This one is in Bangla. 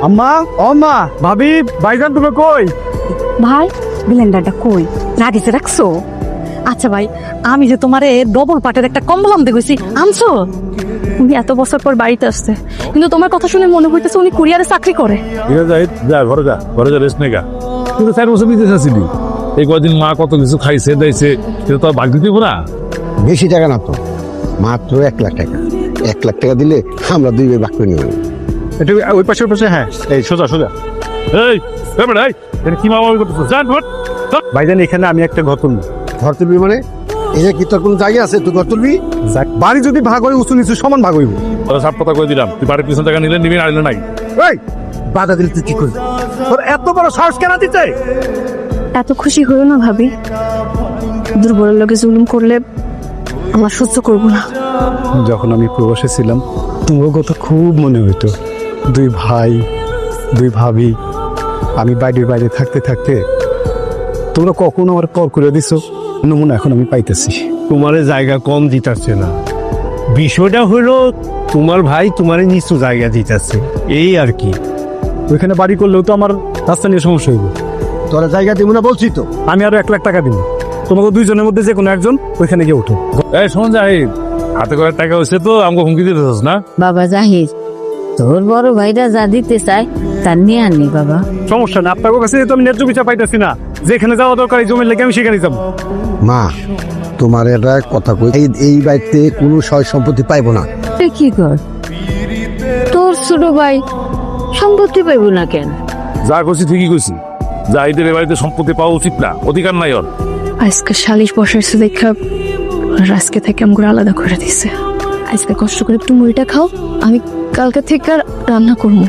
আম্মা ও মা ভাবি ভাইজান তুমি কই? ভাই ব্লেন্ডারটা কই রাখিছে রাখছো? আচ্ছা ভাই, আমি যে তোমারে ডবল পাটের একটা কম্বল আনতে গেছি, আনছো? উনি এত বছর পর বাড়িতে আসছে, কিন্তু তোমার কথা শুনে মনে হইতেছে উনি কুরিয়ারে চাকরি করে। ঠিক আছে যা ঘরে যা রেস্ট নেগা। তুই তো 4 বছর বিদেশ আছিলি, এই কদিন মা কত কিছু খাইছে দাইছে, সেটা তো আর ভাগ দিতে না। বেশি টাকা না তো, মাত্র 1 লাখ টাকা। 1 লাখ টাকা দিলে আমরা 2 ভাই ভাগ করে নিব। একটু ওই পাশে হ্যাঁ, এই সোজা এই এটা কি মামা করতেছ? জান ভট ভাইজান, এখানে আমি একটা ঘর তুলবো। ঘর তুলবি মানে? এটা কি তোর কোনো জায়গা আছে তুই ঘর তুলবি? বাড়ি যদি ভাগ হয় উঁচু নিচু সমান ভাগ হইব। সাপ কথা কই দিলাম, তুই বাড়ির পিছন টাকা নিলে নিবি, আইলে নাই। এই বাধা দিলে তুই কি করবি? তোর এত বড় সাহস কেন দিতে? এত খুশি হইও না ভাবি, দুর্বলের লোকে জুলুম করলে আমার সহ্য করবো না। যখন আমি প্রবাসে ছিলাম তোমার কথা খুব মনে হইতো। 2 ভাই 2 ভাবি, আমি বাইরে থাকতে থাকতে তোমরা কখনো আমার কল করে দিছো, নমুনা এখন আমি পাইতেছি। তোমারে জায়গা কম দিতেছে না, বিষয়টা হলো তোমার ভাই তোমারে নিচু জায়গা দিতেছে, এই আর কি। ওইখানে বাড়ি করলেও তো আমার রাস্তা নিয়ে সমস্যা হইব। তোরা জায়গা দিব না বলছি তো। আমি আরো 1 লাখ টাকা দিব, তোমাকে 2 জনের মধ্যে যে কোনো একজন ওইখানে গিয়ে উঠো। এই শোন জাহিদ, হাতে করে টাকা হয়েছে তো আমাকে হুমকি দিতেছিস না? বাবা জাহিদ, তোর বড় ভাইরা যা দিতে চায় তার নিয়ে আননি বাবা। সমস্যা না, আপনার কাছে তো আমি ন্যায্য বিচার পাইতেছি না। যেখানে যাওয়া দরকার এই জমির লেগে আমি সেখানে যাবো। মা তোমার এটা কথা কই, এই বাড়িতে কোনো সয় সম্পত্তি পাইবো না। তুই কি কর, তোর ছোট ভাই সম্পত্তি পাইব না কেন? যা করছি ঠিকই করছি, জাহিদের এ বাড়িতে সম্পত্তি পাওয়া উচিত না, অধিকার নাই ওর। আজকে সালিশ বসাইছে দেখা আজকে থেকে আমাকে আলাদা করে দিছে। আজকে কষ্ট করে একটু মুড়িটা খাও, আমি কালকে থেকে আর রান্না করবো।